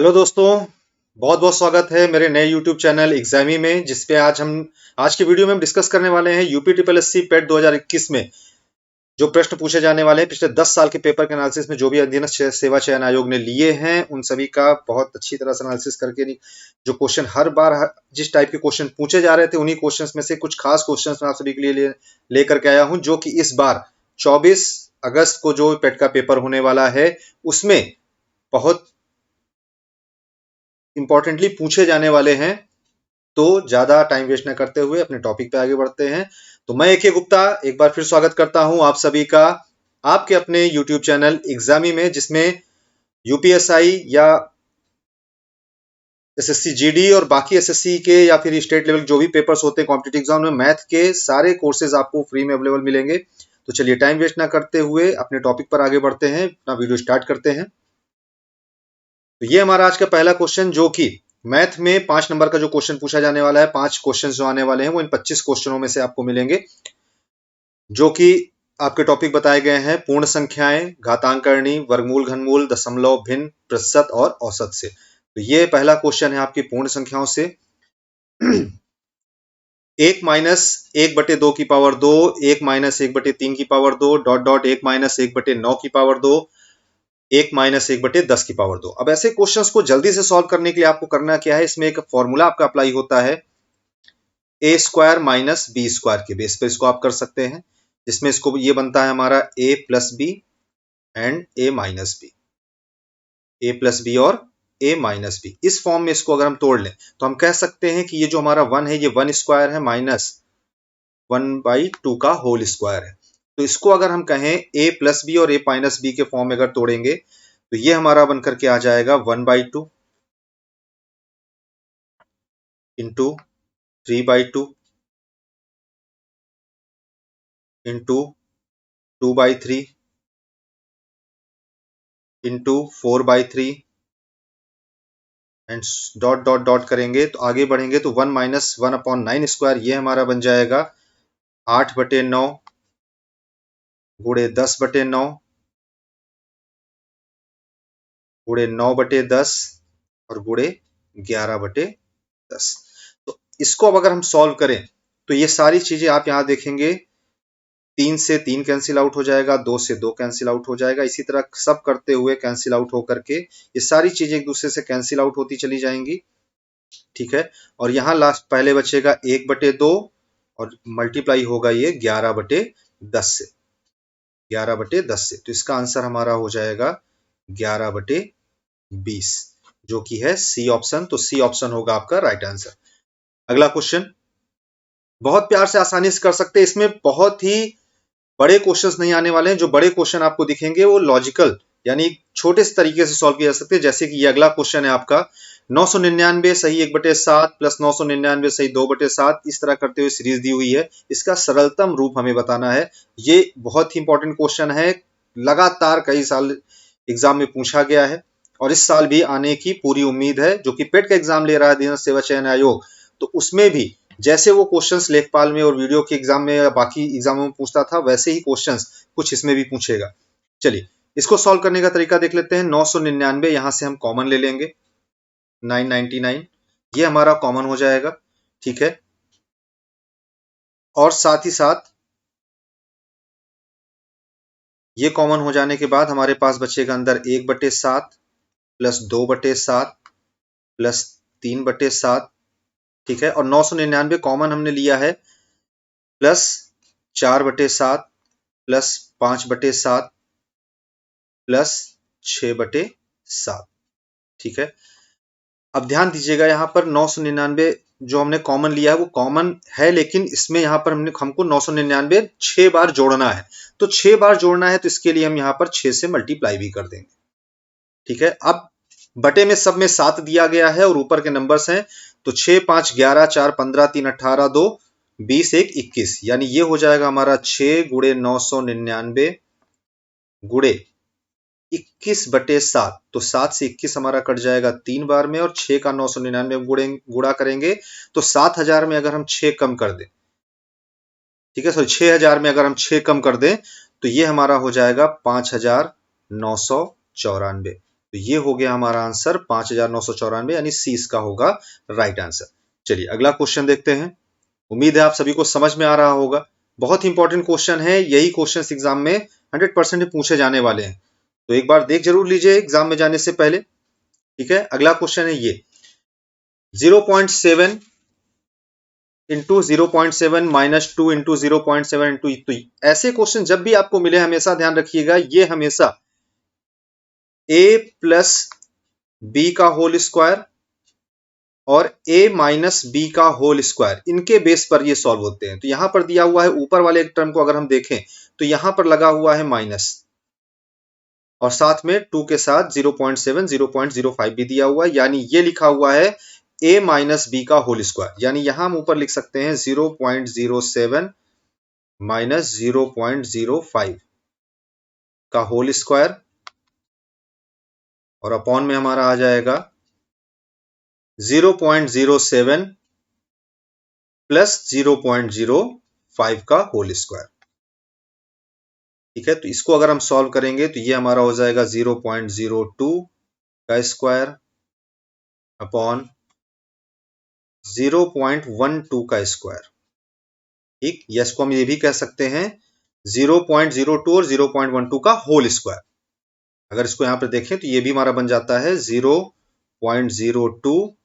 Hello दोस्तों, बहुत बहुत स्वागत है मेरे नए यूट्यूब चैनल एग्जामी में, जिसपे आज की वीडियो में हम डिस्कस करने वाले हैं यूपी ट्रिपल एस सी पेट 2021 में जो प्रश्न पूछे जाने वाले हैं पिछले 10 साल के पेपर के एनालिसिस में, जो भी अधीनस्थ सेवा चयन आयोग ने लिए हैं उन सभी का बहुत अच्छी तरह से एनालिसिस करके जो क्वेश्चन हर बार जिस टाइप के क्वेश्चन पूछे जा रहे थे उन्हीं क्वेश्चन में से कुछ खास क्वेश्चन मैं आप सभी के लिए लेकर के आया हूं, जो कि इस बार 24 अगस्त को जो पेट का पेपर होने वाला है उसमें बहुत इंपॉर्टेंटली पूछे जाने वाले हैं। तो ज्यादा टाइम वेस्ट न करते हुए अपने टॉपिक पे आगे बढ़ते हैं। तो मैं AK गुप्ता एक बार फिर स्वागत करता हूं आप सभी का आपके अपने YouTube चैनल एग्जामी में, जिसमें यूपीएसआई या एसएससी जीडी और बाकी एसएससी के या फिर स्टेट लेवल जो भी पेपर्स होते हैं कॉम्पिटिटिव एग्जाम में, मैथ के सारे कोर्सेज आपको फ्री में अवेलेबल मिलेंगे। तो चलिए टाइम वेस्ट ना करते हुए अपने टॉपिक पर आगे बढ़ते हैं, अपना वीडियो स्टार्ट करते हैं। तो ये हमारा आज का पहला क्वेश्चन, जो कि मैथ में 5 नंबर का जो क्वेश्चन पूछा जाने वाला है, 5 क्वेश्चन जो आने वाले हैं वो इन 25 क्वेश्चनों में से आपको मिलेंगे, जो कि आपके टॉपिक बताए गए हैं पूर्ण संख्याएं, घातांकरणी, वर्गमूल, घनमूल, दशमलव, भिन्न, प्रतिशत और औसत से। तो ये पहला क्वेश्चन है आपकी पूर्ण संख्याओं से। 1 - 1/2 की पावर 2, 1 - 1/3 की पावर 2, डॉट डॉट 1 - 1/9 की पावर 2, 1 - 1/10 की पावर 2। अब ऐसे क्वेश्चंस को जल्दी से सॉल्व करने के लिए आपको करना क्या है, इसमें एक फॉर्मूला आपका अप्लाई होता है A² - B² के बेस पे इसको आप कर सकते हैं, जिसमें इसको ये बनता है हमारा A+B एंड A-B, A+B और A-B। इस फॉर्म में इसको अगर हम तोड़ लें तो हम कह सकते हैं कि ये जो हमारा 1 है ये 1² है माइनस 1/2 का होल स्क्वायर है। तो इसको अगर हम कहें A+B और A-B के फॉर्म में अगर तोड़ेंगे तो ये हमारा बनकर के आ जाएगा 1/2 into 3/2 into 2/3 into 4/3 and dot dot dot करेंगे तो आगे बढ़ेंगे तो 1 - 1/9² ये हमारा बन जाएगा 8/9 गुणे 10/9 गुणे 9/10 और गुणे 11/10। तो इसको अब अगर हम सॉल्व करें तो ये सारी चीजें आप यहां देखेंगे, 3 से 3 कैंसिल आउट हो जाएगा, 2 से 2 कैंसिल आउट हो जाएगा, इसी तरह सब करते हुए कैंसिल आउट होकर के ये सारी चीजें एक दूसरे से कैंसिल आउट होती चली जाएंगी। ठीक है, और यहां लास्ट पहले बचेगा 1/2 और मल्टीप्लाई होगा ये 11/10 से, 11/10 से। तो इसका आंसर हमारा हो जाएगा 11/20, जो कि है सी ऑप्शन। तो सी ऑप्शन होगा आपका राइट आंसर। अगला क्वेश्चन बहुत प्यार से आसानी से कर सकते हैं, इसमें बहुत ही बड़े क्वेश्चंस नहीं आने वाले हैं। जो बड़े क्वेश्चन आपको दिखेंगे वो लॉजिकल यानी छोटे से तरीके से सॉल्व किए जा सकते हैं। जैसे कि ये अगला क्वेश्चन है आपका 999 सही 1/7 प्लस 999 सही 2/7, इस तरह करते हुए सीरीज दी हुई है, इसका सरलतम रूप हमें बताना है। ये बहुत ही इंपॉर्टेंट क्वेश्चन है, लगातार कई साल एग्जाम में पूछा गया है और इस साल भी आने की पूरी उम्मीद है। जो कि पेट का एग्जाम ले रहा है अधीनस्थ सेवा चयन आयोग, तो उसमें भी जैसे वो क्वेश्चंस लेखपाल में और वीडियो के एग्जाम में या बाकी एग्जामों में पूछता था, वैसे ही क्वेश्चंस कुछ इसमें भी पूछेगा। चलिए इसको सॉल्व करने का तरीका देख लेते हैं। 999 यहां से हम कॉमन ले लेंगे, 999 ये हमारा कॉमन हो जाएगा। ठीक है, और साथ ही साथ ये कॉमन हो जाने के बाद हमारे पास बचेगा अंदर 1/7 प्लस 2/7 प्लस 3/7। ठीक है, और 999 कॉमन हमने लिया है प्लस 4/7 प्लस 5/7 प्लस 6/7। ठीक है, अब ध्यान दीजिएगा यहाँ पर 999 जो हमने कॉमन लिया है वो कॉमन है, लेकिन इसमें यहाँ पर हमको 999 6 बार जोड़ना है। तो 6 बार जोड़ना है तो इसके लिए हम यहाँ पर 6 से मल्टीप्लाई भी कर देंगे। ठीक है, अब बटे में सब में 7 दिया गया है और ऊपर के नंबर्स हैं, तो 6 5 11 4 15 3 18 2 20 1 21, यानी ये हो जाएगा हमारा 6 गुणे 999 गुणे 21/7। तो 7 से 21 हमारा कट जाएगा 3 बार में, और 6 का 999 गुणा करेंगे तो 7000 में अगर हम 6 कम कर दें, ठीक है, सॉरी 6000 में अगर हम 6 कम कर दें तो ये हमारा हो जाएगा 5994। तो ये हो गया हमारा आंसर 5994, यानी सी इसका होगा राइट आंसर। चलिए अगला क्वेश्चन देखते हैं। उम्मीद है आप सभी को समझ में आ रहा होगा। बहुत ही इंपॉर्टेंट क्वेश्चन है, यही क्वेश्चन एग्जाम में 100% पूछे जाने वाले हैं, तो एक बार देख जरूर लीजिए एग्जाम में जाने से पहले। ठीक है, अगला क्वेश्चन है ये 0.7 इंटू 0.7 माइनस 2 इंटू 0.7 इंटू। तो ऐसे क्वेश्चन जब भी आपको मिले हमेशा ध्यान रखिएगा, ये हमेशा a प्लस बी का होल स्क्वायर और a माइनस बी का होल स्क्वायर, इनके बेस पर ये सॉल्व होते हैं। तो यहां पर दिया हुआ है ऊपर वाले टर्म को अगर हम देखें तो यहां पर लगा हुआ है माइनस, और साथ में 2 के साथ 0.7 0.05 भी दिया हुआ है, यानी ये लिखा हुआ है a माइनस बी का होल स्क्वायर, यानी यहां हम ऊपर लिख सकते हैं 0.07 माइनस 0.05 का होल स्क्वायर, और अपॉन में हमारा आ जाएगा 0.07 प्लस 0.05 का होल स्क्वायर। ठीक है, तो इसको अगर हम सॉल्व करेंगे तो ये हमारा हो जाएगा 0.02 का स्क्वायर अपॉन 0.12 का स्क्वायर। ठीक, या इसको हम ये भी कह सकते हैं 0.02 और 0.12 का होल स्क्वायर। अगर इसको यहां पर देखें तो ये भी हमारा बन जाता है 0.02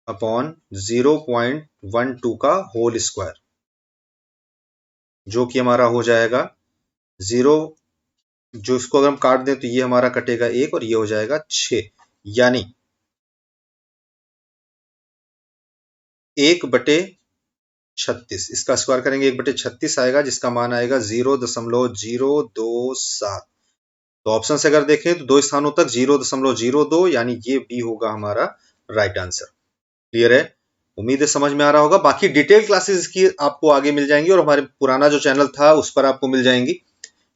अपॉन 0.12 का होल स्क्वायर, जो कि हमारा हो जाएगा 0, जो इसको अगर हम काट दें तो ये हमारा कटेगा 1 और ये हो जाएगा 6, यानी 1/36। इसका स्क्वायर करेंगे 1/36 आएगा, जिसका मान आएगा 0.027। तो ऑप्शन से अगर देखें तो दो स्थानों तक 0.02, यानी ये बी होगा हमारा राइट आंसर। क्लियर है, उम्मीद है समझ में आ रहा होगा। बाकी डिटेल क्लासेस की आपको आगे मिल जाएंगी और हमारे पुराना जो चैनल था उस पर आपको मिल जाएंगी।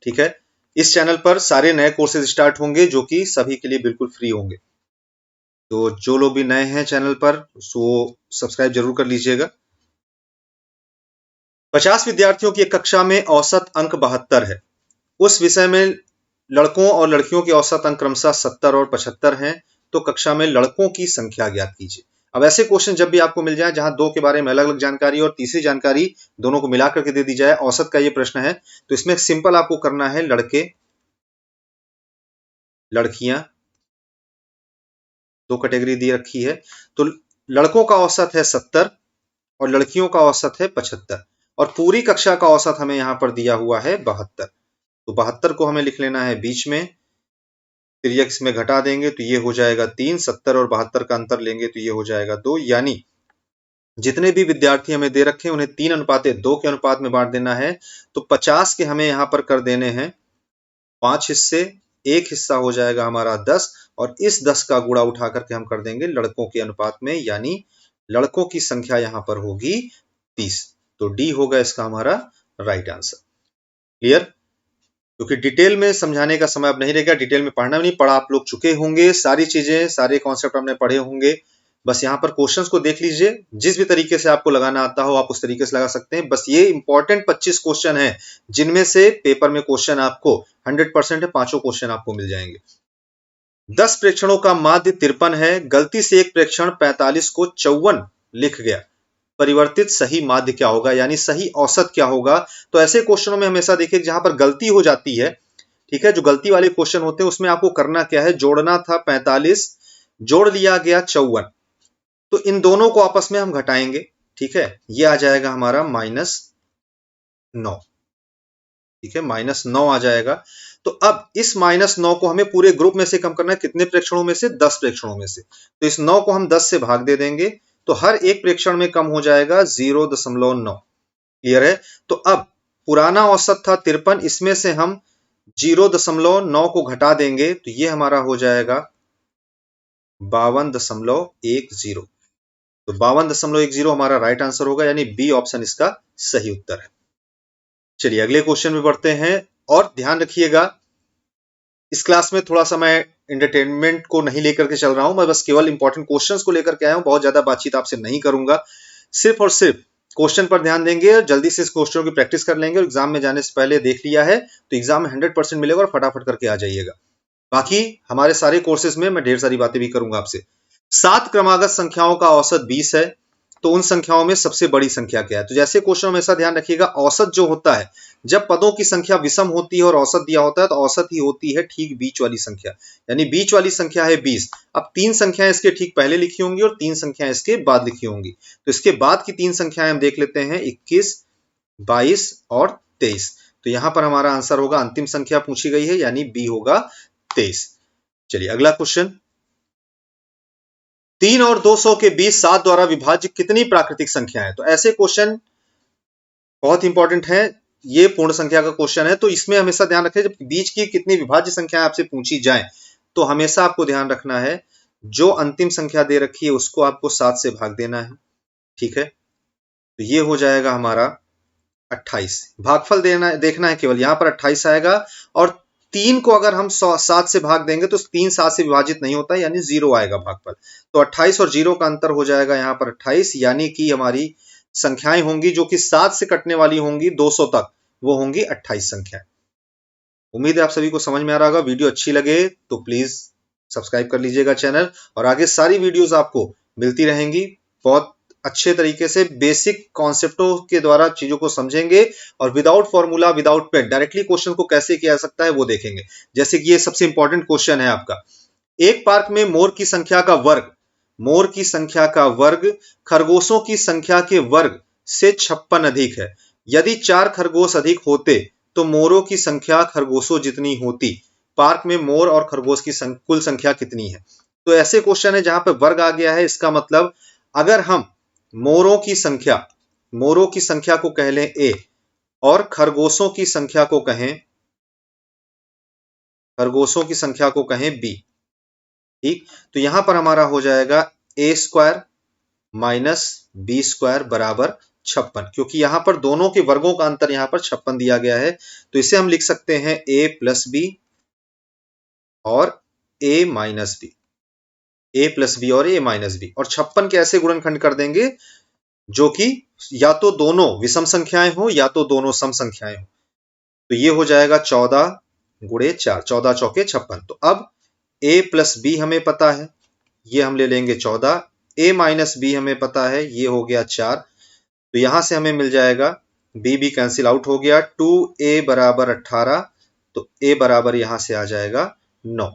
ठीक है, इस चैनल पर सारे नए कोर्सेज स्टार्ट होंगे जो कि सभी के लिए बिल्कुल फ्री होंगे। तो जो लोग भी नए हैं चैनल पर वो सब्सक्राइब जरूर कर लीजिएगा। 50 विद्यार्थियों की एक कक्षा में औसत अंक 72 है। उस विषय में लड़कों और लड़कियों के औसत अंक क्रमशः 70 और 75 हैं, तो कक्षा में लड़कों की संख्या ज्ञात कीजिए। अब ऐसे क्वेश्चन जब भी आपको मिल जाए जहां दो के बारे में अलग अलग जानकारी और तीसरी जानकारी दोनों को मिलाकर के दे दी जाए, औसत का ये प्रश्न है, तो इसमें सिंपल आपको करना है लड़के लड़कियां, दो कैटेगरी दी रखी है। तो लड़कों का औसत है 70 और लड़कियों का औसत है 75, और पूरी कक्षा का औसत हमें यहां पर दिया हुआ है 72। तो 72 को हमें लिख लेना है बीच में, तिर्यक इसमें घटा देंगे तो ये हो जाएगा 3, 70 और 72 का अंतर लेंगे तो ये हो जाएगा 2, यानी जितने भी विद्यार्थी हमें दे रखे हैं उन्हें 3:2 के अनुपात में बांट देना है। तो 50 के हमें यहां पर कर देने हैं 5 हिस्से, एक हिस्सा हो जाएगा हमारा 10, और इस 10 का गुणा उठा करके हम कर देंगे लड़कों के अनुपात में, यानी लड़कों की संख्या यहां पर होगी 30। तो डी होगा इसका हमारा राइट आंसर। क्लियर, क्योंकि डिटेल में समझाने का समय अब नहीं रहेगा, डिटेल में पढ़ना भी नहीं पड़ा, आप लोग चुके होंगे, सारी चीजें सारे कॉन्सेप्ट आपने पढ़े होंगे। बस यहाँ पर क्वेश्चंस को देख लीजिए, जिस भी तरीके से आपको लगाना आता हो आप उस तरीके से लगा सकते हैं। बस ये इंपॉर्टेंट 25 क्वेश्चन है जिनमें से पेपर में क्वेश्चन आपको 100% है, 5 क्वेश्चन आपको मिल जाएंगे। 10 प्रेक्षणों का माध्य 53 है, गलती से एक प्रेक्षण 45 को 54 लिख गया, परिवर्तित सही माध्य क्या होगा, यानी सही औसत क्या होगा। तो ऐसे क्वेश्चनों में हमेशा देखिए जहां पर गलती हो जाती है, ठीक है, जो गलती वाले क्वेश्चन होते हैं उसमें आपको करना क्या है, जोड़ना था 45, जोड़ लिया गया 54, तो इन दोनों को आपस में हम घटाएंगे। ठीक है, ये आ जाएगा हमारा -9। ठीक है, -9 आ जाएगा। तो अब इस -9 को हमें पूरे ग्रुप में से कम करना है, कितने प्रेक्षणों में से, 10 प्रेक्षणों में से। तो इस 9 को हम 10 से भाग दे देंगे, तो हर एक प्रेक्षण में कम हो जाएगा 0.9। क्लियर है, तो अब पुराना औसत था 53, इसमें से हम 0.9 को घटा देंगे तो ये हमारा हो जाएगा 52.10। तो 52.10 हमारा राइट आंसर होगा, यानी बी ऑप्शन इसका सही उत्तर है। चलिए अगले क्वेश्चन में बढ़ते हैं, और ध्यान रखिएगा इस क्लास में थोड़ा सा मैं एंटरटेनमेंट को नहीं लेकर के चल रहा हूं, मैं बस केवल इंपॉर्टेंट क्वेश्चंस को लेकर के आया हूं, बहुत ज्यादा बातचीत आपसे नहीं करूंगा। सिर्फ और सिर्फ क्वेश्चन पर ध्यान देंगे और जल्दी से इस क्वेश्चनों की प्रैक्टिस कर लेंगे, और एग्जाम में जाने से पहले देख लिया है तो एग्जाम में 100% मिलेगा और फटाफट करके आ जाइएगा। बाकी हमारे सारे कोर्सेज में मैं ढेर सारी बातें भी करूंगा आपसे। 7 क्रमागत संख्याओं का औसत 20 है, तो उन संख्याओं में सबसे बड़ी संख्या क्या है? तो जैसे क्वेश्चन हमेशा ध्यान रखिएगा, औसत जो होता है, जब पदों की संख्या विषम होती है और औसत दिया होता है, तो औसत ही होती है ठीक बीच वाली संख्या, यानी बीच वाली संख्या है 20। अब 3 संख्याएं इसके ठीक पहले लिखी होंगी और 3 संख्याएं इसके बाद लिखी होंगी। तो इसके बाद की 3 संख्याएं हम देख लेते हैं, 21, 22 और 23। तो यहां पर हमारा आंसर होगा, अंतिम संख्या पूछी गई है, यानी बी होगा 23। चलिए अगला क्वेश्चन, 3 और 200 के बीच 7 द्वारा विभाज्य कितनी प्राकृतिक संख्या है? तो ऐसे क्वेश्चन बहुत इंपॉर्टेंट है, ये पूर्ण संख्या का क्वेश्चन है, तो इसमें हमेशा ध्यान रखें, जब बीच की कितनी विभाज्य संख्या आपसे पूछी जाए तो हमेशा आपको ध्यान रखना है, जो अंतिम संख्या दे रखी है उसको आपको 7 से भाग देना है। ठीक है, तो ये हो जाएगा हमारा 28। भागफल देखना है केवल, यहां पर 28 आएगा, और 3 को अगर हम 7 से भाग देंगे तो 3 7 से विभाजित नहीं होता, यानी 0 आएगा भागफल। तो 28 और 0 का अंतर हो जाएगा यहां पर 28, यानी कि हमारी संख्याएं होंगी जो कि 7 से कटने वाली होंगी 200 तक, वो होंगी 28 संख्याएं। उम्मीद है आप सभी को समझ में आ रहा होगा। वीडियो अच्छी लगे तो प्लीज सब्सक्राइब कर लीजिएगा चैनल, और आगे सारी वीडियोस आपको मिलती रहेंगी। बहुत अच्छे तरीके से बेसिक कॉन्सेप्टों के द्वारा चीजों को समझेंगे, और without formula, without pen, directly question को कैसे किया जा सकता है वो देखेंगे। जैसे कि ये सबसे इंपॉर्टेंट क्वेश्चन है आपका, एक पार्क में मोर की संख्या का वर्ग, मोर की संख्या का वर्ग खरगोशों की संख्या के वर्ग से 56 अधिक है। यदि 4 खरगोश अधिक होते तो मोरों की संख्या खरगोशों जितनी होती। पार्क में मोर और खरगोश की कुल संख्या कितनी है? तो ऐसे क्वेश्चन है जहां पे वर्ग आ गया है, इसका मतलब अगर हम मोरों की संख्या को कह लें ए, और खरगोशों की संख्या को कहें बी। ठीक, तो यहां पर हमारा हो जाएगा ए स्क्वायर माइनस बी स्क्वायर बराबर 56, क्योंकि यहां पर दोनों के वर्गों का अंतर यहां पर 56 दिया गया है। तो इसे हम लिख सकते हैं ए प्लस बी और ए माइनस बी, ए प्लस बी और ए माइनस बी, और 56 के ऐसे गुणनखंड कर देंगे जो कि या तो दोनों विषम संख्याएं हो या तो दोनों सम संख्याएं हो। तो ये हो जाएगा 14 गुणे 4, 14 चौके 56। तो अब a प्लस बी हमें पता है, ये हम ले लेंगे 14, a माइनस बी हमें पता है, ये हो गया 4। तो यहां से हमें मिल जाएगा, b भी कैंसिल आउट हो गया, 2a बराबर 18, तो a बराबर यहां से आ जाएगा 9।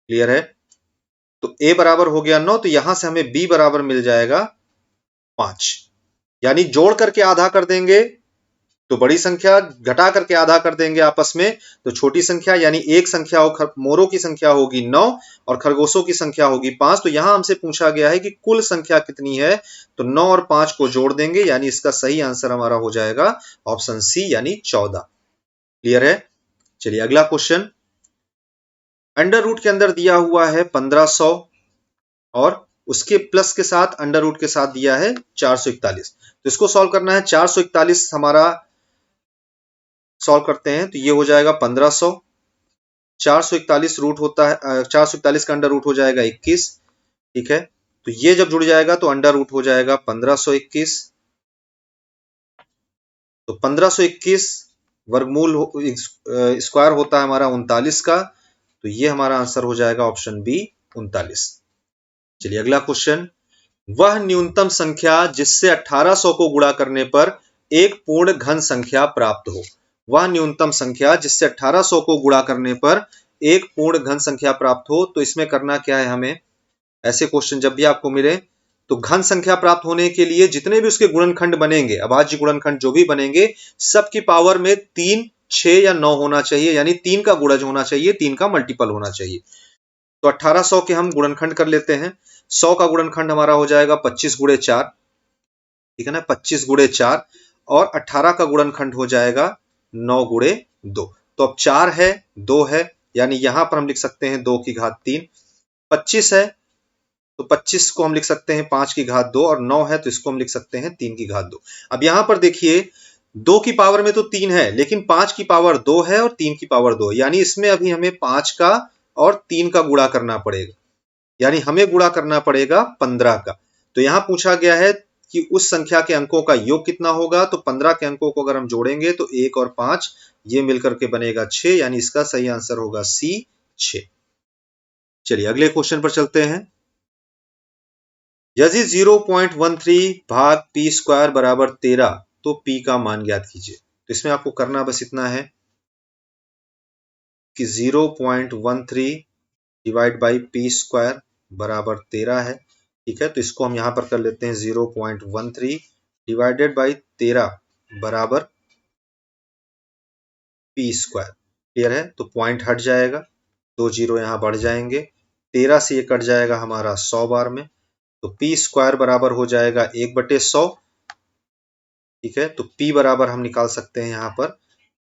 क्लियर है? तो a बराबर हो गया 9, तो यहां से हमें b बराबर मिल जाएगा 5, यानी जोड़ करके आधा कर देंगे तो बड़ी संख्या, घटा करके आधा कर देंगे आपस में तो छोटी संख्या, यानी एक संख्या मोरों की संख्या होगी 9 और खरगोशों की संख्या होगी 5। तो यहां हमसे पूछा गया है कि कुल संख्या कितनी है, तो 9 और 5 को जोड़ देंगे, यानी इसका सही आंसर हमारा हो जाएगा ऑप्शन सी, यानी 14। क्लियर है? चलिए अगला क्वेश्चन, अंडर रूट के अंदर दिया हुआ है 1500 और उसके प्लस के साथ अंडर रूट के साथ दिया है 441। तो इसको सॉल्व करना है। 441 हमारा सॉल्व करते हैं तो ये हो जाएगा 1500, 441 रूट होता है, 441 का अंडर रूट हो जाएगा 21। ठीक है, तो ये जब जुड़ जाएगा तो अंडर रूट हो जाएगा 1521। तो 1521 वर्गमूल स्क्वायर होता है हमारा 39 का, तो ये हमारा आंसर हो जाएगा ऑप्शन बी 39। चलिए अगला क्वेश्चन, वह न्यूनतम संख्या जिससे 1800 को गुणा करने पर एक पूर्ण घन संख्या प्राप्त हो। वह न्यूनतम संख्या जिससे 1800 को गुणा करने पर एक पूर्ण घन संख्या प्राप्त हो। तो इसमें करना क्या है हमें, ऐसे क्वेश्चन जब भी आपको मिले तो घन संख्या प्राप्त होने के लिए जितने भी उसके गुणनखंड बनेंगे, अभाज्य गुणनखंड जो भी बनेंगे, सबकी पावर में 3, 6 या 9 होना चाहिए, यानी 3 का गुणज होना चाहिए, 3 का मल्टीपल होना चाहिए। तो 1800 के हम गुणनखंड कर लेते हैं। 100 का गुणनखंड हमारा हो जाएगा 25 गुणे 4, ठीक है ना, 25 गुणे 4, और 18 का गुणनखंड हो जाएगा 9 गुणे 2। तो अब 4 है, 2 है, यानी यहां पर हम लिख सकते हैं 2 की घात 3। 25 है तो 25 को हम लिख सकते हैं 5 की घात 2, और 9 है तो इसको हम लिख सकते हैं 3 की घात 2। अब यहां पर देखिए 2 की पावर में तो 3 है, लेकिन 5 की पावर 2 है और 3 की पावर 2, यानी इसमें अभी हमें 5 का और 3 का गुणा करना पड़ेगा, यानी हमें गुणा करना पड़ेगा 15 का। तो यहां पूछा गया है कि उस संख्या के अंकों का योग कितना होगा, तो 15 के अंकों को अगर हम जोड़ेंगे तो 1 और 5 ये मिलकर के बनेगा 6, यानी इसका सही आंसर होगा सी 6। चलिए अगले क्वेश्चन पर चलते हैं। यदि 0.13 भाग पी स्क्वायर बराबर 13 तो पी का मान ज्ञात कीजिए। तो इसमें आपको करना बस इतना है कि 0.13 डिवाइड बाई पी स्क्वायर बराबर 13 है। ठीक है, तो इसको हम यहां पर कर लेते हैं 0.13 डिवाइडेड बाई 13 बराबर पी स्क्वायर। क्लियर है, तो पॉइंट हट जाएगा, 2 जीरो यहां बढ़ जाएंगे, 13 से ये कट जाएगा हमारा 100 बार में, तो पी स्क्वायर बराबर हो जाएगा 1/100। ठीक है, तो पी बराबर हम निकाल सकते हैं यहां पर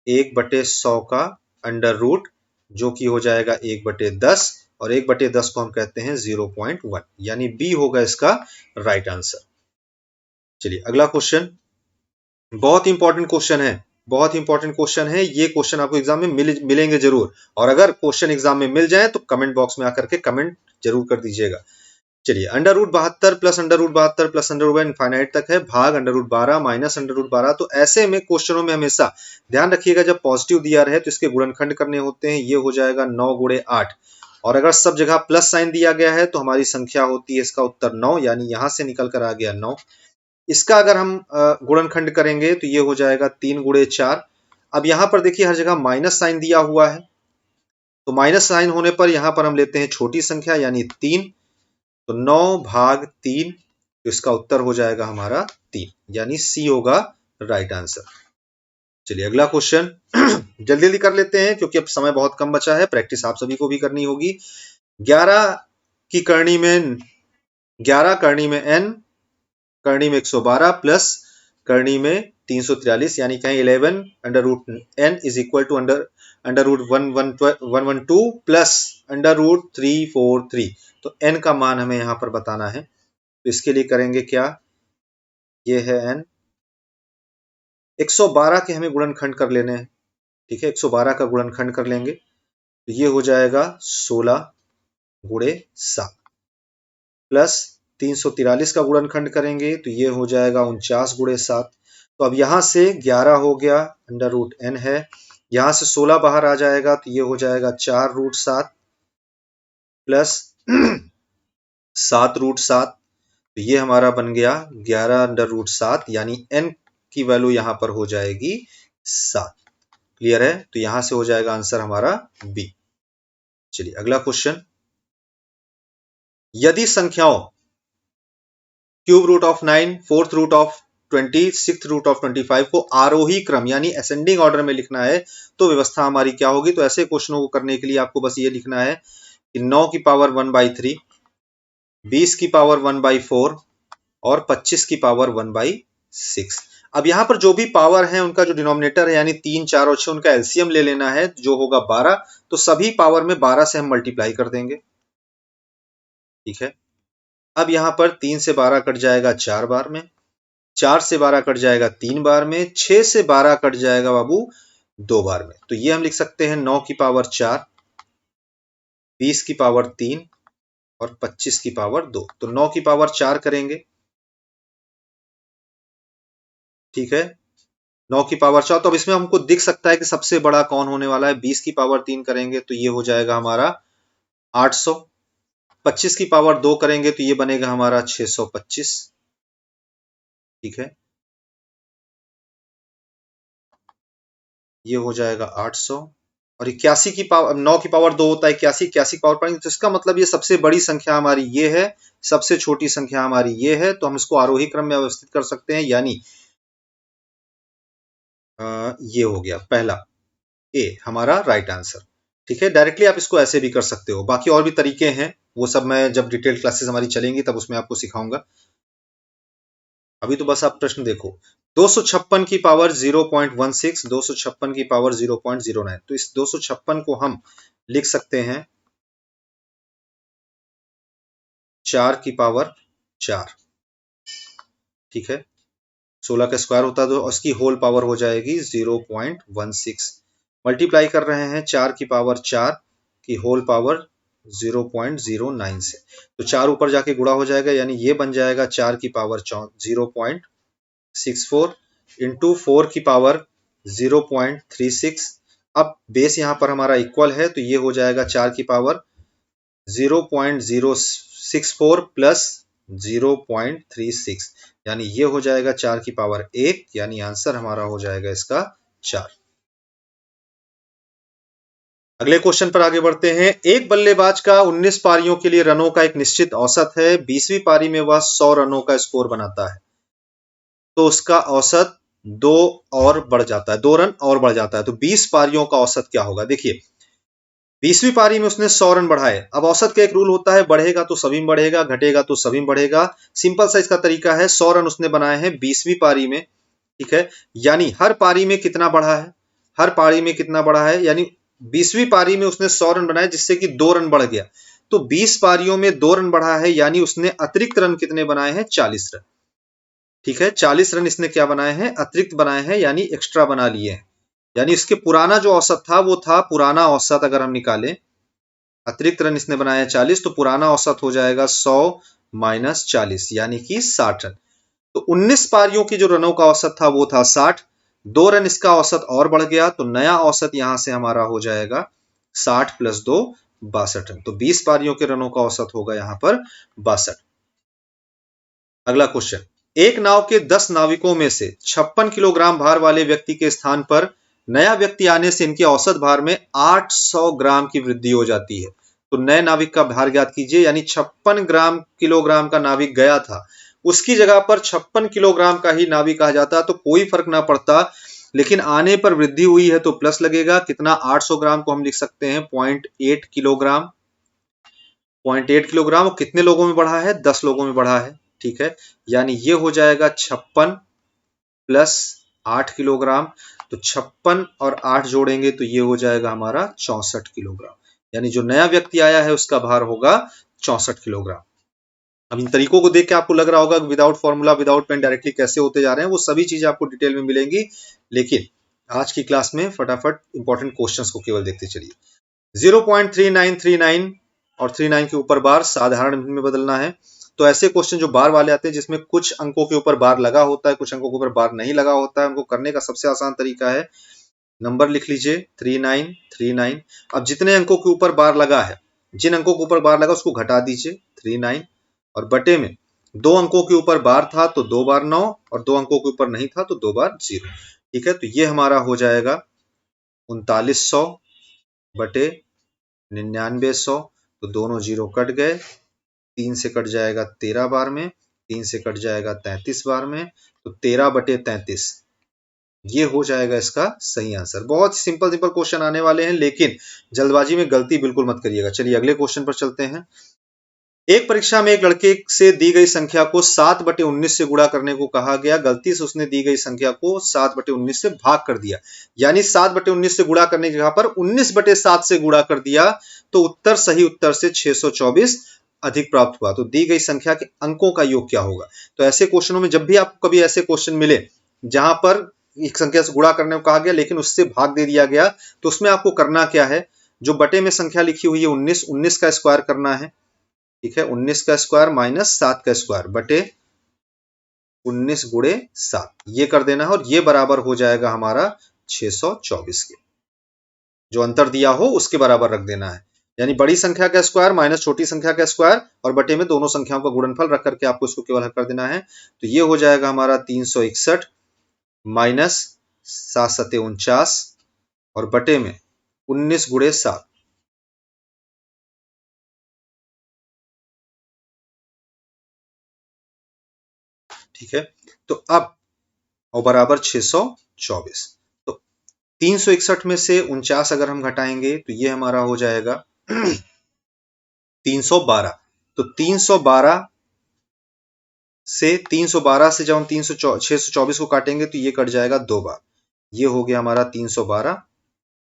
1/100 का अंडर रूट, जो कि हो जाएगा 1/10, और 1/10 को हम कहते हैं 0.1, यानी बी होगा इसका राइट आंसर। चलिए अगला क्वेश्चन, बहुत इंपॉर्टेंट क्वेश्चन है, बहुत इंपॉर्टेंट क्वेश्चन है। ये क्वेश्चन आपको एग्जाम में मिलेंगे जरूर, और अगर क्वेश्चन एग्जाम में मिल जाए तो कमेंट बॉक्स में आकर के कमेंट जरूर कर दीजिएगा। चलिए, under root 72 plus under root 72 plus under root infinite तक है, भाग under root 12 minus under root 12। तो ऐसे में क्वेश्चनों में हमेशा ध्यान रखिएगा, जब पॉजिटिव दिया रहे तो इसके गुणनखंड करने होते हैं। ये हो जाएगा 9 गुणे 8, और अगर सब जगह प्लस साइन दिया गया है तो हमारी संख्या होती है इसका उत्तर 9, यानी यहां से निकल कर आ गया 9। इसका अगर हम गुणनखंड करेंगे तो ये हो जाएगा 3 गुणे 4। अब यहां पर देखिए हर जगह माइनस साइन दिया हुआ है, तो माइनस साइन होने पर यहां पर हम लेते हैं छोटी संख्या यानी 3, तो 9 भाग 3, तो इसका उत्तर हो जाएगा हमारा 3, यानी सी होगा राइट आंसर। चलिए अगला क्वेश्चन जल्दी जल्दी कर लेते हैं क्योंकि अब समय बहुत कम बचा है, प्रैक्टिस आप सभी को भी करनी होगी। 11 की करनी में 11 करनी में n करनी में 112 प्लस करनी में 343, यानी कहें 11 under root n is equal to under root 112 plus under root 343। तो n का मान हमें यहां पर बताना है, तो इसके लिए करेंगे क्या, ये है n, 112 के हमें गुणनखंड कर लेने हैं। ठीक है, 112 का गुणनखंड कर लेंगे तो ये हो जाएगा 16 गुणे 7, प्लस 343 का गुणनखंड करेंगे तो ये हो जाएगा 49 गुणे 7। तो अब यहां से 11 हो गया, अंडर रूट n है, यहां से 16 बाहर आ जाएगा तो ये हो जाएगा 4 रूट 7 प्लस 7 रूट 7, तो ये हमारा बन गया 11 अंडर रूट 7, यानी n की वैल्यू यहां पर हो जाएगी 7। क्लियर है, तो यहां से हो जाएगा आंसर हमारा बी। चलिए अगला क्वेश्चन, यदि संख्याओं cube root of 9, fourth root of 20, six root of 25 को आरोही क्रम यानी असेंडिंग ऑर्डर में लिखना है तो व्यवस्था हमारी क्या होगी। तो ऐसे क्वेश्चनों को करने के लिए आपको बस ये लिखना है कि 9 की पावर 1/3, 20 की पावर 1/4 और 25 की पावर 1/6। अब यहां पर जो भी पावर है उनका जो डिनोमिनेटर है यानी 3, 4 और 6, उनका एलसीएम ले लेना है जो होगा 12। तो सभी पावर में 12 से हम मल्टीप्लाई कर देंगे। ठीक है, अब यहां पर 3 से 12 कट जाएगा 4 बार में, 4 से 12 कट जाएगा 3 बार में, 6 से 12 कट जाएगा बाबू 2 बार में। तो ये हम लिख सकते हैं 9 की पावर 4, 20 की पावर 3 और 25 की पावर 2। तो 9 की पावर 4 करेंगे, ठीक है, 9 की पावर 4। तो अब इसमें हमको दिख सकता है कि सबसे बड़ा कौन होने वाला है। 20 की पावर 3 करेंगे तो ये हो जाएगा हमारा 800, 25 की पावर 2 करेंगे तो ये बनेगा हमारा 625। ठीक है, ये हो जाएगा 800, और 81 की पावर, 9 की पावर 2 होता है 81, 81 की पावर पढ़ेंगे तो इसका मतलब ये सबसे बड़ी संख्या हमारी ये है, सबसे छोटी संख्या हमारी ये है। तो हम इसको आरोही क्रम में व्यवस्थित कर सकते हैं, यानी ये हो गया पहला, ए हमारा राइट आंसर। ठीक है, डायरेक्टली आप इसको ऐसे भी कर सकते हो, बाकी और भी तरीके हैं, वो सब मैं जब डिटेल क्लासेस हमारी चलेंगी तब उसमें आपको सिखाऊंगा। अभी तो बस आप प्रश्न देखो, 256 की पावर 0.16, 256 की पावर 0.09। तो इस 256 को हम लिख सकते हैं 4 की पावर 4। ठीक है, 16 का स्क्वायर होता है तो उसकी होल पावर हो जाएगी 0.16। मल्टीप्लाई कर रहे हैं 4 की पावर 4 की होल पावर 0.09 से, तो 4 ऊपर जाके गुणा हो जाएगा, यानी ये बन जाएगा 4 की पावर 0.64 इंटू 4 की पावर 0.36। अब बेस यहां पर हमारा इक्वल है तो ये हो जाएगा 4 की पावर 0.064 प्लस 0.36, यानी ये हो जाएगा 4 की पावर 1, यानी आंसर हमारा हो जाएगा इसका 4। अगले क्वेश्चन पर आगे बढ़ते हैं। एक बल्लेबाज का 19 पारियों के लिए रनों का एक निश्चित औसत है। 20वीं पारी में वह 100 रनों का स्कोर बनाता है, तो उसका औसत 2 और बढ़ जाता है, 2 रन और बढ़ जाता है। तो 20 पारियों का औसत क्या होगा? देखिए, 20वीं पारी में उसने 100 रन बढ़ाए। अब औसत का एक रूल होता है, बढ़ेगा तो सभी में बढ़ेगा, घटेगा तो सभी में बढ़ेगा। सिंपल सा इसका तरीका है, 100 रन उसने बनाए हैं 20वीं पारी में, ठीक है, यानी हर पारी में कितना बढ़ा है? हर पारी में कितना बढ़ा है? यानी 20वीं पारी में उसने 100 रन बनाए, जिससे कि 2 रन बढ़ गया। तो 20 पारियों में 2 रन बढ़ा है, यानी उसने अतिरिक्त रन कितने बनाए हैं? 40 रन। ठीक है, 40 रन इसने क्या बनाए हैं? अतिरिक्त बनाए हैं, यानी एक्स्ट्रा बना लिए हैं। यानी इसके पुराना जो औसत था वो था, पुराना औसत अगर हम निकालें, अतिरिक्त रन इसने बनाए 40, तो पुराना औसत हो जाएगा 100 माइनस 40, यानी कि 60 रन। तो 19 पारियों की जो रनों का औसत था वो था 60, 2 रन इसका औसत और बढ़ गया, तो नया औसत यहां से हमारा हो जाएगा 60 प्लस 2 62 रन। तो 20 पारियों के रनों का औसत होगा यहां पर 62। अगला क्वेश्चन, एक नाव के 10 नाविकों में से 56 किलोग्राम भार वाले व्यक्ति के स्थान पर नया व्यक्ति आने से इनके औसत भार में 800 ग्राम की वृद्धि हो जाती है। तो नए नाविक का भार ज्ञात कीजिए, यानी 56 ग्राम किलोग्राम का नाविक गया था, उसकी जगह पर 56 किलोग्राम का ही नाविक आ जाता तो कोई फर्क ना पड़ता, लेकिन आने पर वृद्धि हुई है तो प्लस लगेगा। कितना? 800 ग्राम को हम लिख सकते हैं 0.8 किलोग्राम। 0.8 किलोग्राम, और कितने लोगों में बढ़ा है? 10 लोगों में बढ़ा है, ठीक है, यानी ये हो जाएगा 56 प्लस 8 किलोग्राम। तो 56 और 8 जोड़ेंगे तो ये हो जाएगा हमारा 64 किलोग्राम, यानी जो नया व्यक्ति आया है उसका भार होगा 64 किलोग्राम। अब इन तरीकों को देख के आपको लग रहा होगा कि without formula, without pen directly कैसे होते जा रहे हैं, वो सभी चीजें आपको डिटेल में मिलेंगी, लेकिन आज की क्लास में फटाफट इंपॉर्टेंट क्वेश्चंस को केवल देखते चलिए। 0.3939 और 39 के ऊपर बार साधारण भिन्न में बदलना है। तो ऐसे क्वेश्चन जो बार वाले आते हैं, जिसमें कुछ अंकों के ऊपर बार लगा होता है, कुछ अंकों के ऊपर बार नहीं लगा होता है, उनको करने का सबसे आसान तरीका है, नंबर लिख लीजिए 3939। अब जितने अंकों के ऊपर बार लगा है, जिन अंकों के ऊपर बार लगा उसको घटा दीजिए 39, और बटे में 2 अंकों के ऊपर बार था तो 2 बार 9, और 2 अंकों के ऊपर नहीं था तो 2 बार 0। ठीक है, तो ये हमारा हो जाएगा 3900 बटे 9900, तो दोनों जीरो कट गए, 3 से कट जाएगा 13 बार में, 3 से कट जाएगा 33 बार में, तो 13 बटे 33, ये हो जाएगा इसका सही आंसर। बहुत सिंपल सिंपल क्वेश्चन आने वाले हैं, लेकिन जल्दबाजी में गलती बिल्कुल मत करिएगा। चलिए अगले क्वेश्चन पर चलते हैं। एक परीक्षा में एक लड़के से दी गई संख्या को 7 बटे 19 से गुणा करने को कहा गया। गलती से उसने दी गई संख्या को 7 बटे 19 से भाग कर दिया, यानी 7 बटे 19 से गुणा करने की जगह पर 19 बटे 7 से गुणा कर दिया, तो उत्तर सही उत्तर से 624 अधिक प्राप्त हुआ। तो दी गई संख्या के अंकों का योग क्या होगा? तो ऐसे क्वेश्चनों में जब भी आपको कभी ऐसे क्वेश्चन मिले जहां पर एक संख्या से गुणा करने को कहा गया लेकिन उससे भाग दे दिया गया, तो उसमें आपको करना क्या है? जो बटे में संख्या लिखी हुई है 19, 19 का स्क्वायर करना है, ठीक है, 19 का स्क्वायर माइनस 7 का स्क्वायर बटे 19 गुणे 7, ये कर देना है, और ये बराबर हो जाएगा हमारा 624 के। जो अंतर दिया हो उसके बराबर रख देना है, यानी बड़ी संख्या का स्क्वायर माइनस छोटी संख्या का स्क्वायर, और बटे में दोनों संख्याओं का गुणनफल रख करके आपको इसको केवल हल कर देना है। तो ये हो जाएगा हमारा 361 माइनस 7 सते 49, और बटे में 19 गुणे 7। ठीक है, तो अब और बराबर 624। तो 361 में से 49 अगर हम घटाएंगे तो ये हमारा हो जाएगा 312। तो 312 से 312 से जब हम 624 को काटेंगे तो ये कट जाएगा 2 बार, ये हो गया हमारा 312,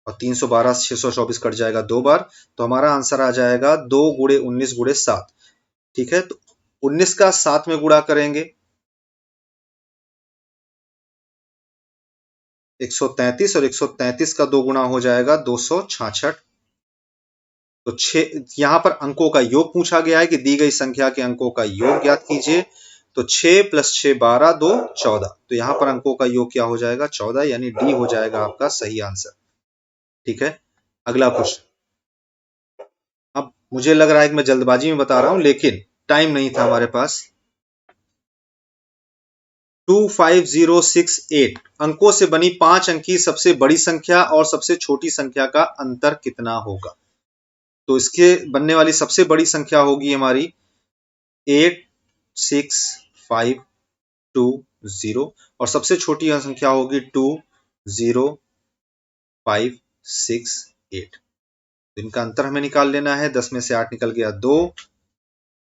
और 312 से 624 कट जाएगा 2 बार, तो हमारा आंसर आ जाएगा 2 गुणे 19 गुणे 7। ठीक है, तो 19 का 7 में गुणा करेंगे 133, और 133 का 2 गुना हो जाएगा 266। तो 6, यहां पर अंकों का योग पूछा गया है कि दी गई संख्या के अंकों का योग ज्ञात कीजिए। तो 6 प्लस 6 12, 2 14, तो यहां पर अंकों का योग क्या हो जाएगा? 14, यानी डी हो जाएगा आपका सही आंसर। ठीक है, अगला क्वेश्चन। अब मुझे लग रहा है कि मैं जल्दबाजी में बता रहा हूं, लेकिन टाइम नहीं था हमारे पास। 25068 अंकों से बनी 5 अंकी सबसे बड़ी संख्या और सबसे छोटी संख्या का अंतर कितना होगा? तो इसके बनने वाली सबसे बड़ी संख्या होगी हमारी 86520 और सबसे छोटी संख्या होगी 20568। इनका अंतर हमें निकाल लेना है। 10 में से 8 निकल गया 2,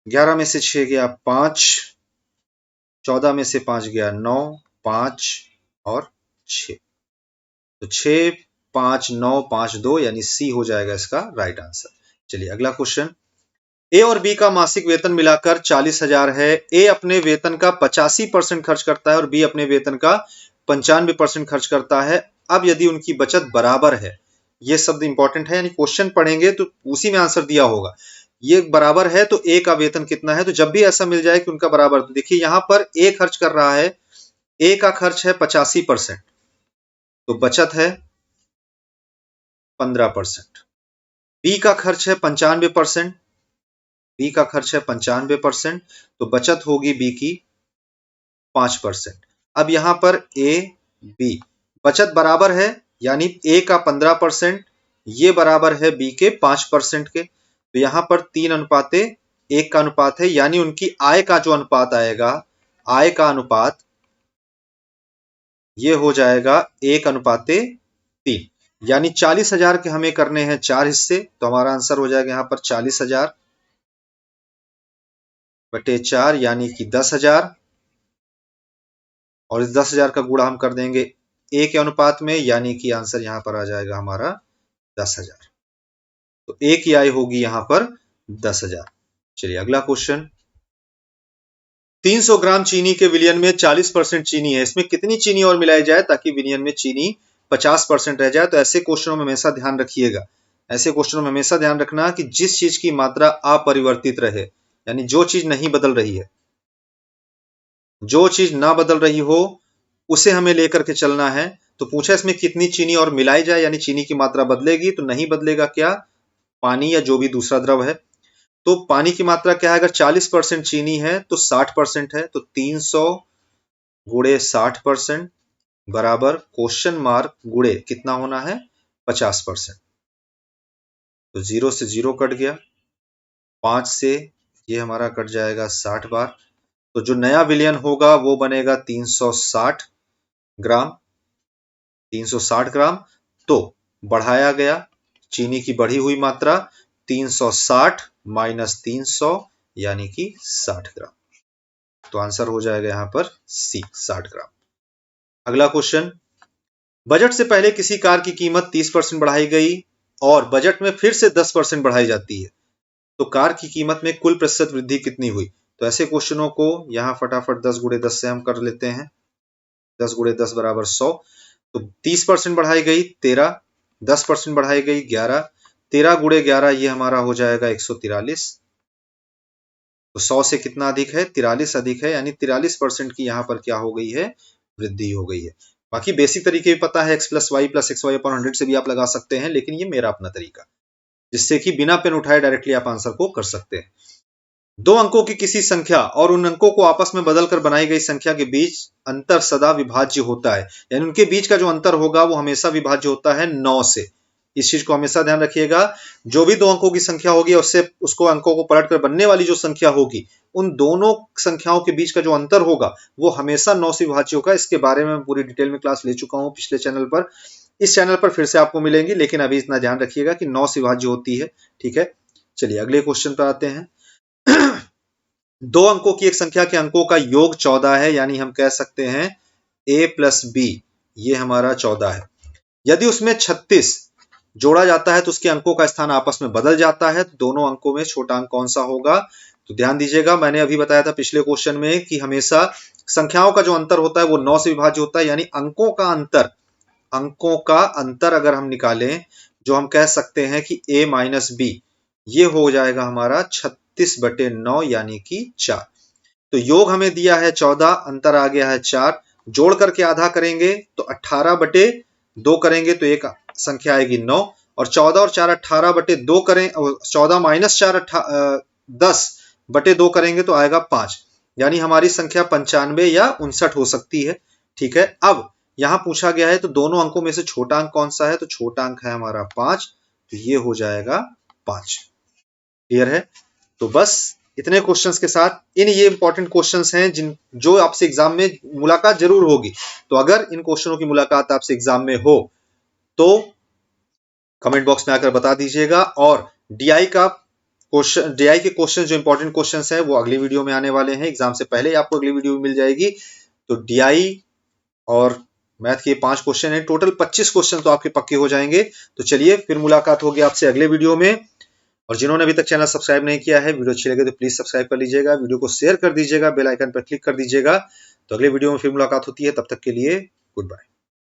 11 में से 6 गया 5, 14 में से 5 गया 9, 5 और 6। तो 6 5 9 5 2 यानी सी हो जाएगा इसका राइट आंसर। चलिए अगला क्वेश्चन। ए और बी का मासिक वेतन मिलाकर 40,000 है। ए अपने वेतन का 85% खर्च करता है और बी अपने वेतन का 95% खर्च करता है। अब यदि उनकी बचत बराबर है, ये शब्द इंपॉर्टेंट है, यानी क्वेश्चन पढ़ेंगे तो उसी में आंसर दिया होगा। ये बराबर है तो ए का वेतन कितना है? तो जब भी ऐसा मिल जाए कि उनका बराबर, तो देखिए यहां पर ए खर्च कर रहा है, ए का खर्च है 85%, तो बचत है 15%। बी का खर्च है 95%, बी का खर्च है 95%, तो बचत होगी बी की 5%। अब यहां पर ए बी बचत बराबर है, यानी ए का 15% ये बराबर है बी के 5% के। तो यहां पर 3:1 का अनुपात है, यानी उनकी आय का जो अनुपात आएगा, आय का अनुपात ये हो जाएगा 1:3। यानी 40,000 के हमें करने हैं 4 हिस्से, तो हमारा आंसर हो जाएगा यहां पर 40,000 बटे 4 यानी कि 10,000, और इस 10,000 का गुणा हम कर देंगे ए के अनुपात में, यानी कि आंसर यहां पर आ जाएगा हमारा 10,000। तो ए की आय होगी यहां पर 10,000। चलिए अगला क्वेश्चन। 300 ग्राम चीनी के विलयन में 40% चीनी है, इसमें कितनी चीनी और मिलाई जाए ताकि विलयन में चीनी 50% रह जाए? तो ऐसे क्वेश्चनों में हमेशा ध्यान रखिएगा, ऐसे क्वेश्चनों में हमेशा ध्यान रखना कि जिस चीज की मात्रा अपरिवर्तित रहे, यानी जो चीज नहीं बदल रही है, जो चीज ना बदल रही हो उसे हमें लेकर के चलना है। तो पूछा इसमें कितनी चीनी और मिलाई जाए, यानी चीनी की मात्रा बदलेगी तो नहीं बदलेगा क्या? पानी या जो भी दूसरा द्रव है। तो पानी की मात्रा क्या है? अगर 40% चीनी है तो 60% है, तो 300 गुणे 60% बराबर क्वेश्चन मार्क गुणे कितना होना है? 50%। तो 0 से 0 कट गया, 5 से ये हमारा कट जाएगा 60 बार। तो जो नया विलयन होगा वो बनेगा 360 ग्राम, 360 ग्राम। तो बढ़ाया गया चीनी की बढ़ी हुई मात्रा 360 माइनस 300 यानी कि 60 ग्राम। तो आंसर हो जाएगा यहां पर सी 60 ग्राम। अगला क्वेश्चन। बजट से पहले किसी कार की कीमत 30% बढ़ाई गई और बजट में फिर से 10% बढ़ाई जाती है, तो कार की कीमत में कुल प्रतिशत वृद्धि कितनी हुई? तो ऐसे क्वेश्चनों को यहां फटाफट 10 गुणे 10 से हम कर लेते हैं। 10 गुणे 10 बराबर 100। तो 30% बढ़ाई गई 13, 10% बढ़ाई गई 11, 13 गुणे 11 ये हमारा हो जाएगा 143। तो 100 से कितना अधिक है? 43 अधिक है, यानी 43% की यहां पर क्या हो गई है? वृद्धि हो गई है। बाकी बेसिक तरीके भी पता है, x plus y plus x y upon 100 से भी आप लगा सकते हैं, लेकिन ये मेरा अपना तरीका, जिससे कि बिना पेन उठाए डायरेक्टली आप आंसर को कर सकते हैं। दो अंकों की किसी संख्या और उन अंकों को आपस में बदलकर बनाई गई संख्या के बीच अंतर सदा विभाज्य होता है, यानी उनके बीच का जो अंतर होगा वो हमेशा विभाज्य होता है 9 से। इस चीज को हमेशा ध्यान रखिएगा। जो भी दो अंकों की संख्या होगी उससे उसको अंकों को पलटकर बनने वाली जो संख्या होगी, उन दोनों संख्याओं के बीच का जो अंतर होगा वो हमेशा 9 से विभाज्य होगा। इसके बारे में पूरी डिटेल में क्लास ले चुका हूं पिछले चैनल पर, इस चैनल पर फिर से आपको मिलेंगी, लेकिन अभी इतना ध्यान रखिएगा कि 9 से विभाज्य होती है। ठीक है, चलिए अगले क्वेश्चन पर आते हैं। दो अंकों की एक संख्या के अंकों का योग 14 है, यानी हम कह सकते हैं a प्लस बी ये हमारा 14 है। यदि उसमें 36 जोड़ा जाता है तो उसके अंकों का स्थान आपस में बदल जाता है, तो दोनों अंकों में छोटा अंक कौन सा होगा? तो ध्यान दीजिएगा, मैंने अभी बताया था पिछले क्वेश्चन में कि हमेशा संख्याओं का जो अंतर होता है वो 9 से विभाज्य होता है, यानी अंकों का अंतर अगर हम निकालें, जो हम कह सकते हैं कि a माइनस बी ये हो जाएगा हमारा 36/9 यानी कि 4। तो योग हमें दिया है 14, अंतर आ गया है 4, जोड़ करके आधा करेंगे तो 18/2 करेंगे तो एक संख्या आएगी 9, और 14 और 4 18/2 करें, 14 माइनस 4 10/2 करेंगे तो आएगा 5, यानी हमारी संख्या 95 या 59 हो सकती है। ठीक है, अब यहां पूछा गया है तो दोनों अंकों में से छोटा अंक कौन सा है, तो छोटा अंक है हमारा 5, तो ये हो जाएगा 5। क्लियर है? तो बस इतने क्वेश्चंस के साथ ये इंपॉर्टेंट क्वेश्चंस हैं जो आपसे एग्जाम में मुलाकात जरूर होगी। तो अगर इन क्वेश्चनों की मुलाकात आपसे एग्जाम में हो तो कमेंट बॉक्स में आकर बता दीजिएगा, और डीआई के क्वेश्चन जो इंपॉर्टेंट क्वेश्चंस हैं वो अगली वीडियो में आने वाले हैं, एग्जाम से पहले आपको अगली वीडियो मिल जाएगी। तो डीआई और मैथ के 5 क्वेश्चन हैं, टोटल 25 क्वेश्चन तो आपके पक्के हो जाएंगे। तो चलिए फिर मुलाकात होगी आपसे अगले वीडियो में, और जिन्होंने अभी तक चैनल सब्सक्राइब नहीं किया है, वीडियो अच्छी लगे तो प्लीज सब्सक्राइब कर लीजिएगा, वीडियो को शेयर कर दीजिएगा, बेल आइकन पर क्लिक कर दीजिएगा। तो अगले वीडियो में फिर मुलाकात होती है, तब तक के लिए गुड बाय।